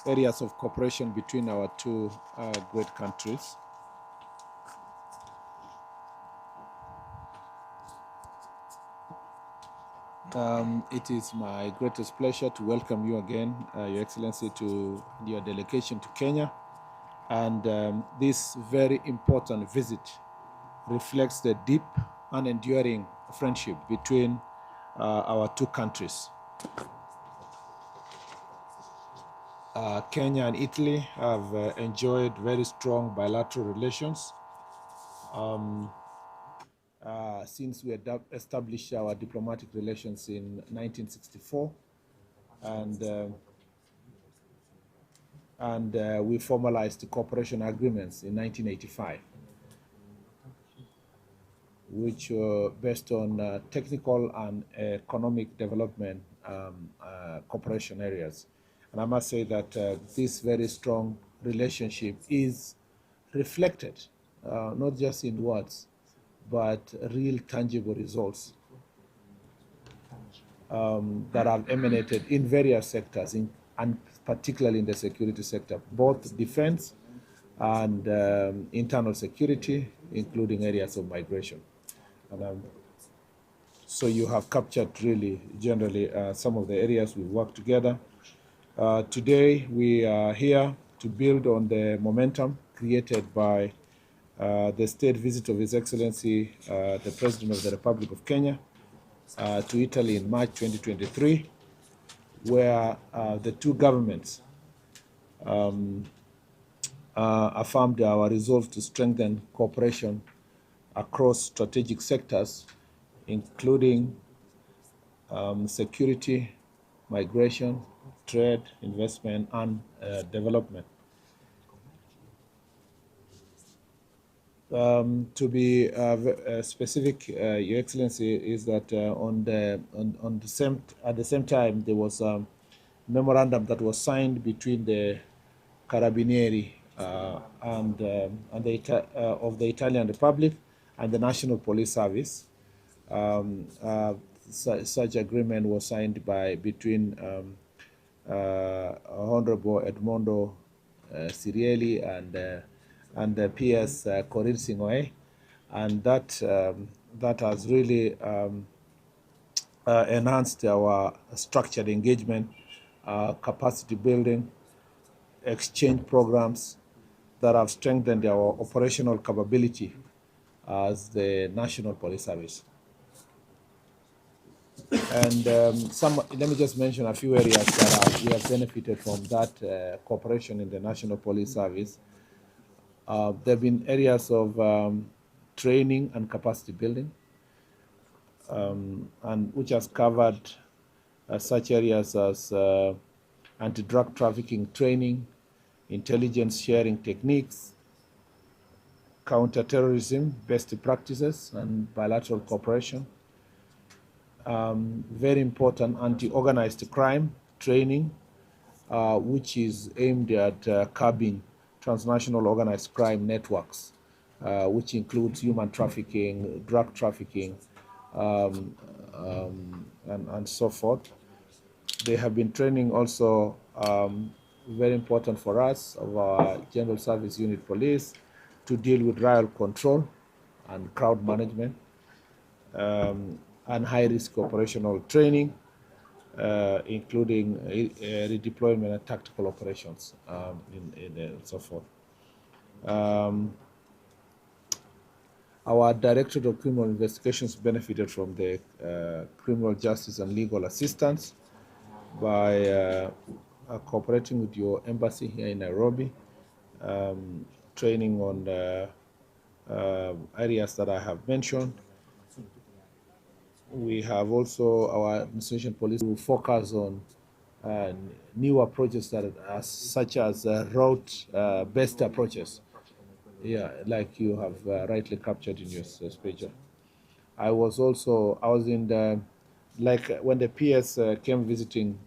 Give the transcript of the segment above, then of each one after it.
areas of cooperation between our two great countries. It is my greatest pleasure to welcome you again, Your Excellency, to your delegation to Kenya. And this very important visit reflects the deep and enduring friendship between our two countries. Kenya and Italy have enjoyed very strong bilateral relations since we established our diplomatic relations in 1964, and we formalized the cooperation agreements in 1985, which were based on technical and economic development cooperation areas. And I must say that this very strong relationship is reflected not just in words, but real tangible results that have emanated in various sectors, and particularly in the security sector, both defense and internal security, including areas of migration. So you have captured really generally some of the areas we work together. Today we are here to build on the momentum created by the state visit of His Excellency, the President of the Republic of Kenya, to Italy in March 2023, where the two governments affirmed our resolve to strengthen cooperation across strategic sectors, including security, migration, trade, investment, and development. To be specific, Your Excellency, is that at the same time there was a memorandum that was signed between the Carabinieri of the Italian Republic and the National Police Service. Such agreement was signed between Honorable Edmondo Sirieli and the PS Korir Singoe, and that has really enhanced our structured engagement, capacity building, exchange programs that have strengthened our operational capability as the National Police Service. And let me just mention a few areas that we have benefited from that cooperation in the National Police Service. There have been areas of training and capacity building, and which has covered such areas as anti-drug trafficking training, intelligence sharing techniques, counter-terrorism best practices, and bilateral cooperation. Very important anti-organized crime training, which is aimed at curbing transnational organized crime networks, which includes human trafficking, drug trafficking, and so forth. They have been training also, very important for us, of our General Service Unit Police to deal with riot control and crowd management, and high-risk operational training, including redeployment and tactical operations, and so forth. Our Directorate of Criminal Investigations benefited from the criminal justice and legal assistance by cooperating with your embassy here in Nairobi, training on the areas that I have mentioned. We have also our administration police who focus on new approaches that are such as route-based approaches. Yeah, like you have rightly captured in your speech. I was in the, like when the PS came visiting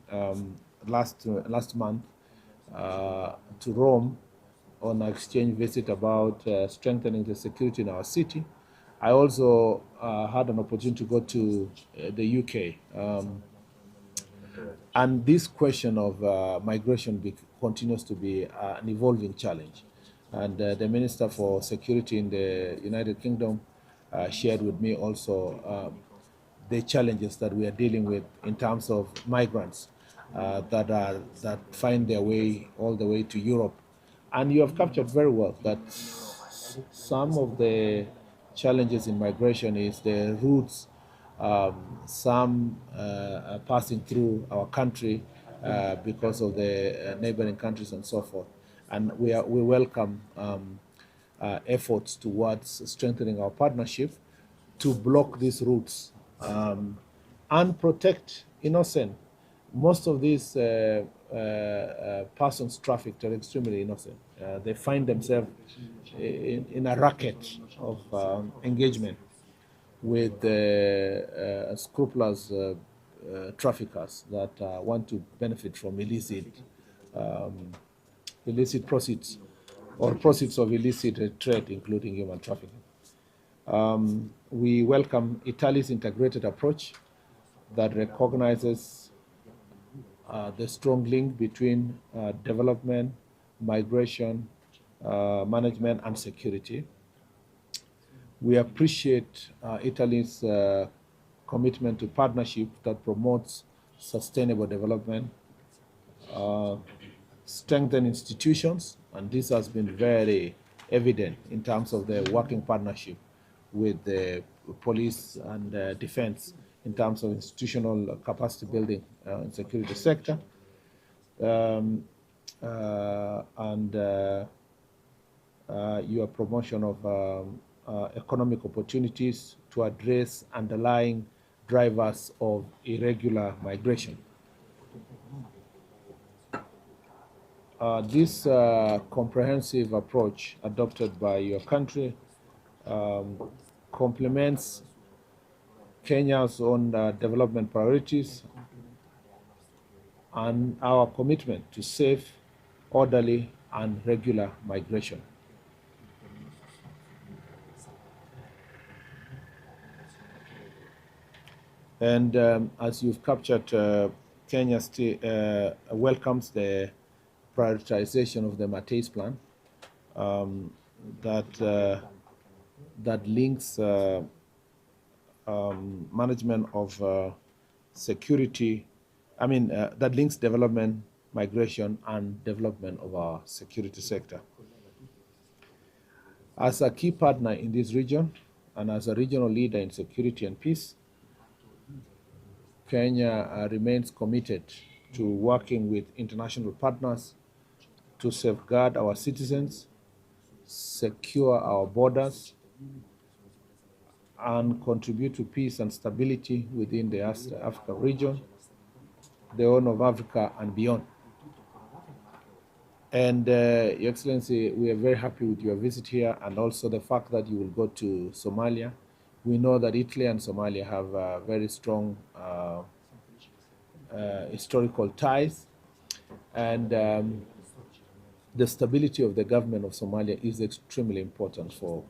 last month to Rome on an exchange visit about strengthening the security in our city. I also had an opportunity to go to the UK, and this question of migration continues to be an evolving challenge. And the Minister for Security in the United Kingdom shared with me also the challenges that we are dealing with in terms of migrants that find their way all the way to Europe. And you have captured very well that some of the challenges in migration is the routes, some are passing through our country because of the neighboring countries and so forth. And we welcome efforts towards strengthening our partnership to block these routes and protect innocent. Most of these persons trafficked are extremely innocent. They find themselves in a racket of engagement with scrupulous traffickers that want to benefit from illicit proceeds or proceeds of illicit trade, including human trafficking. We welcome Italy's integrated approach that recognizes the strong link between development, migration, management, and security. We appreciate Italy's commitment to partnership that promotes sustainable development, strengthen institutions, and this has been very evident in terms of the working partnership with the police and defense in terms of institutional capacity building in security sector. And your promotion of economic opportunities to address underlying drivers of irregular migration. This comprehensive approach adopted by your country complements Kenya's own development priorities and our commitment to safe, orderly, and regular migration. And as you've captured, Kenya welcomes the prioritization of the MATIANG'I plan that links management of security. That links development, migration, and development of our security sector. As a key partner in this region and as a regional leader in security and peace, Kenya remains committed to working with international partners to safeguard our citizens, secure our borders, and contribute to peace and stability within the Africa region, the Horn of Africa, and beyond. And Your Excellency, we are very happy with your visit here and also the fact that you will go to Somalia. We know that Italy and Somalia have very strong historical ties, and the stability of the government of Somalia is extremely important for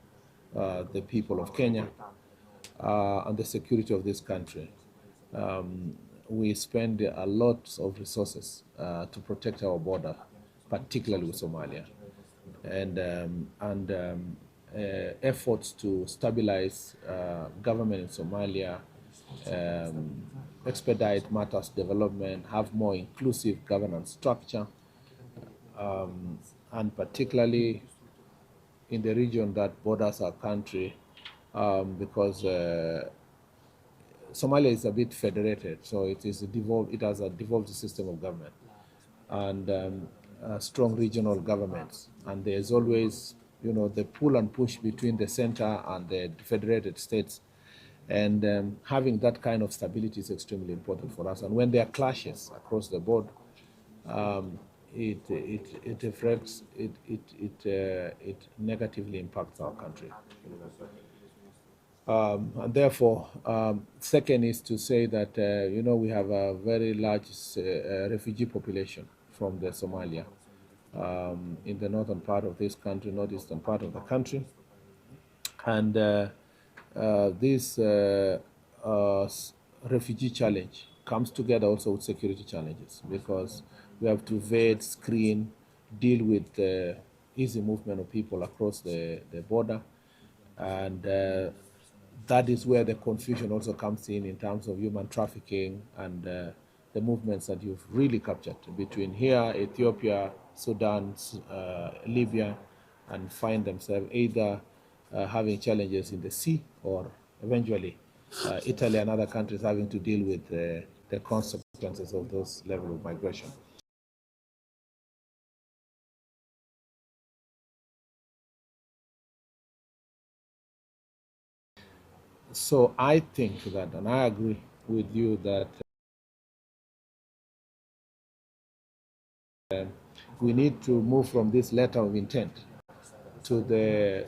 the people of Kenya and the security of this country. We spend a lot of resources to protect our border, particularly with Somalia, and efforts to stabilize government in Somalia, expedite matters development, have more inclusive governance structure, and particularly in the region that borders our country, because Somalia is a bit federated, so it has a devolved system of government and strong regional governments, and there's always the pull and push between the center and the federated states, and having that kind of stability is extremely important for us. And when there are clashes across the board, it affects it negatively impacts our country. And therefore, second is to say that we have a very large refugee population from the Somalia in the northern part of this country, northeastern part of the country, and this refugee challenge comes together also with security challenges, because We have to vet, screen, deal with the easy movement of people across the border. And that is where the confusion also comes in terms of human trafficking and the movements that you've really captured between here, Ethiopia, Sudan, Libya, and find themselves either having challenges in the sea or eventually Italy and other countries having to deal with the consequences of those level of migration. So I think that, and I agree with you that we need to move from this letter of intent to the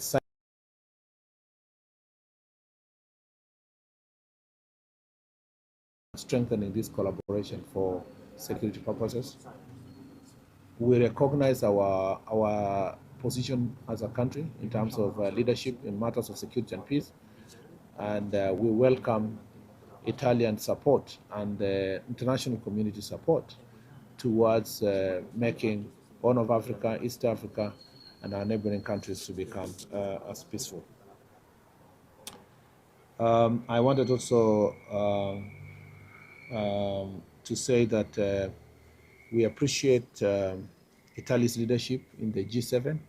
strengthening this collaboration for security purposes. We recognize our position as a country in terms of leadership in matters of security and peace, and we welcome Italian support and international community support towards making Horn of Africa, East Africa, and our neighboring countries to become as peaceful. I wanted also to say that we appreciate Italy's leadership in the G7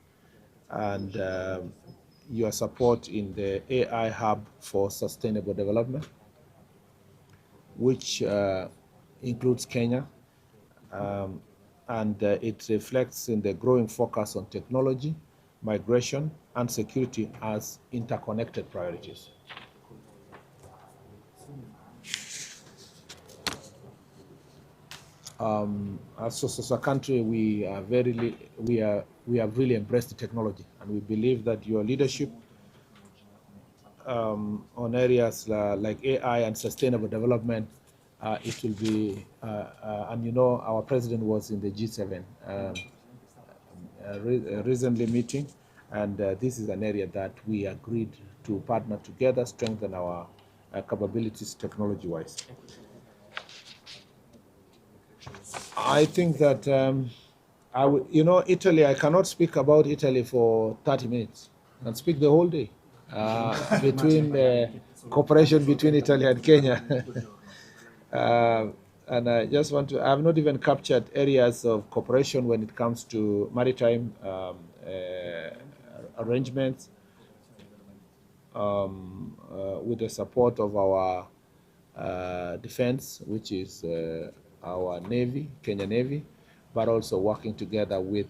and your support in the AI Hub for Sustainable Development, which includes Kenya. And it reflects in the growing focus on technology, migration, and security as interconnected priorities. As a country, we have really embraced the technology, and we believe that your leadership on areas like AI and sustainable development, it will be, and you know, our president was in the G7 recently meeting, and this is an area that we agreed to partner together, strengthen our capabilities technology-wise. I think that, you know, Italy, I cannot speak about Italy for 30 minutes and speak the whole day between cooperation between Italy and Kenya. And I just want to, I have not even captured areas of cooperation when it comes to maritime arrangements with the support of our defense, which is our Navy, Kenya Navy, but also working together with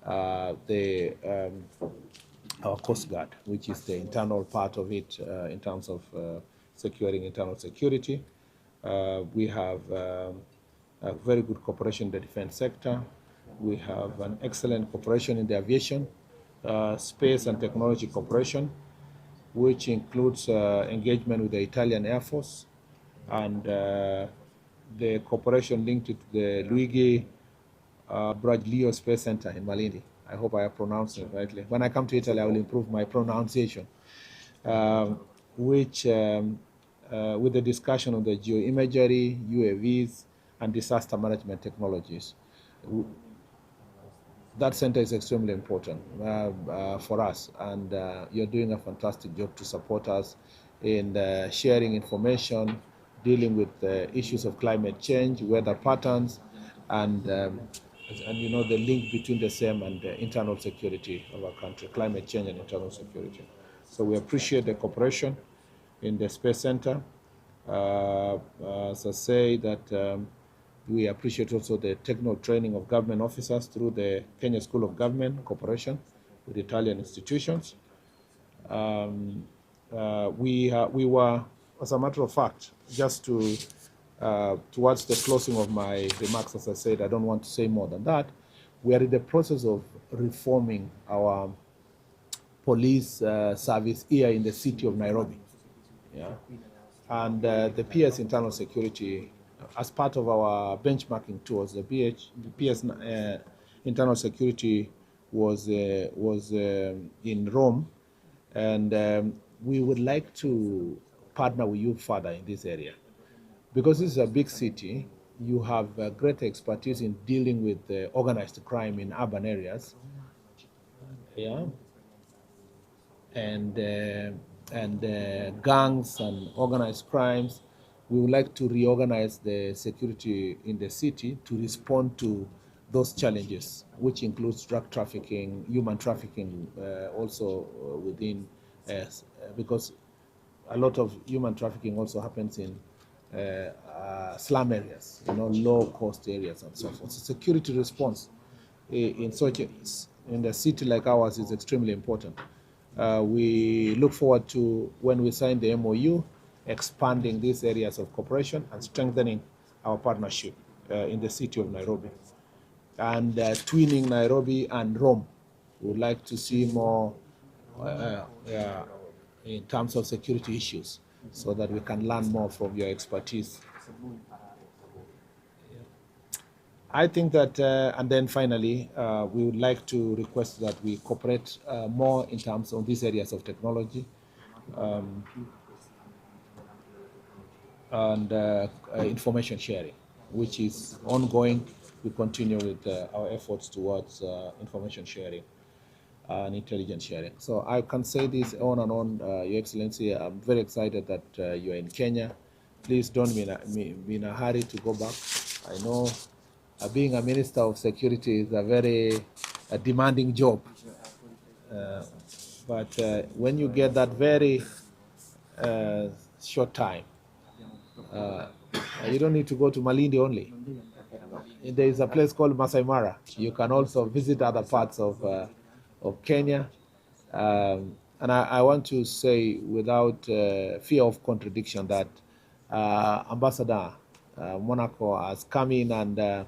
our Coast Guard, which is the internal part of it in terms of securing internal security. We have a very good cooperation in the defense sector. We have an excellent cooperation in the aviation, space and technology cooperation, which includes engagement with the Italian Air Force and the cooperation linked to the Luigi Braglio Space Center in Malindi. I hope I have pronounced it rightly. When I come to Italy, I will improve my pronunciation, which with the discussion of the geoimagery, UAVs, and disaster management technologies. That center is extremely important for us, and you're doing a fantastic job to support us in sharing information, dealing with issues of climate change, weather patterns, and you know the link between the same and the internal security of our country, climate change and internal security. So we appreciate the cooperation in the Space Center. As I say that we appreciate also the technical training of government officers through the Kenya School of Government cooperation with Italian institutions. We were, as a matter of fact, just to towards the closing of my remarks, as I said, I don't want to say more than that. We are in the process of reforming our police service here in the city of Nairobi. Yeah. And the PS internal security, as part of our benchmarking tours, the PS internal security was in Rome, and we would like to partner with you further in this area, because this is a big city you have great expertise in dealing with organized crime in urban areas. Yeah, and gangs and organized crimes. We would like to reorganize the security in the city to respond to those challenges, which includes drug trafficking, human trafficking, also within, because a lot of human trafficking also happens in slum areas, low-cost areas and so forth. So security response in the city like ours is extremely important. We look forward to, when we sign the MOU, expanding these areas of cooperation and strengthening our partnership in the city of Nairobi. And twinning Nairobi and Rome. We would like to see more in terms of security issues, so that we can learn more from your expertise. I think that, and then finally, we would like to request that we cooperate more in terms of these areas of technology and information sharing, which is ongoing. We continue with our efforts towards information sharing and intelligence sharing. So I can say this on and on, Your Excellency. I'm very excited that you're in Kenya. Please don't be in a hurry to go back. I know being a Minister of Security is a very demanding job. But when you get that very short time, you don't need to go to Malindi only. There is a place called Masai Mara. You can also visit other parts of Kenya. And I want to say, without fear of contradiction, that Ambassador Monaco has come in and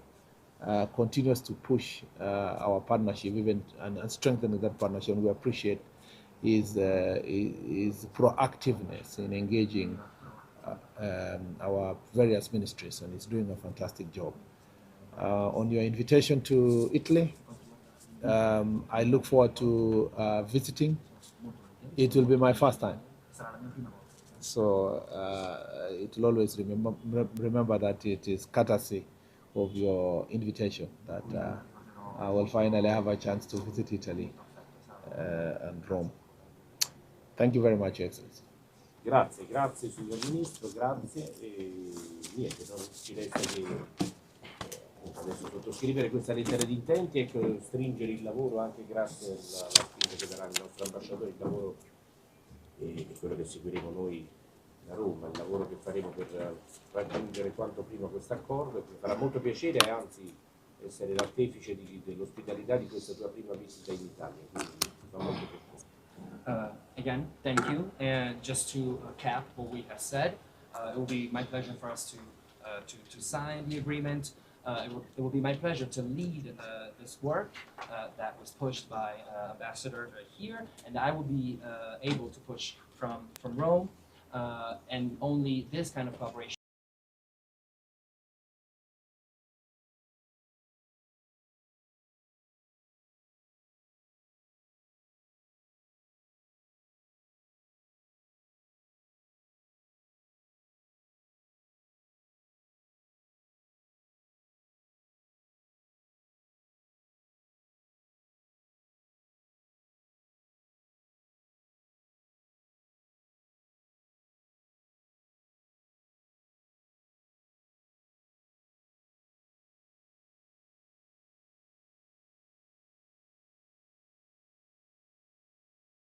continues to push our partnership, even and strengthening that partnership. We appreciate his proactiveness in engaging our various ministries, and he's doing a fantastic job. On your invitation to Italy, I look forward to visiting. It will be my first time. So it will always remember that it is courtesy of your invitation that I will finally have a chance to visit Italy and Rome. Thank you very much, Your Excellency. Grazie signor Ministro, grazie. E niente, non ci resta che adesso sottoscrivere questa lettera di intenti e stringere il lavoro, anche grazie alla spinta che darà il nostro ambasciatore, il lavoro e quello che seguiremo noi da Roma, il lavoro che faremo per raggiungere quanto prima questo accordo, e mi farà molto piacere, anzi, essere l'artefice dell'ospitalità di questa tua prima visita in Italia. Quindi mi fa molto piacere. Again, thank you. And just to cap what we have said, it will be my pleasure for us to sign the agreement. It will be my pleasure to lead this work that was pushed by Ambassador here, and I will be able to push from Rome. And only this kind of cooperation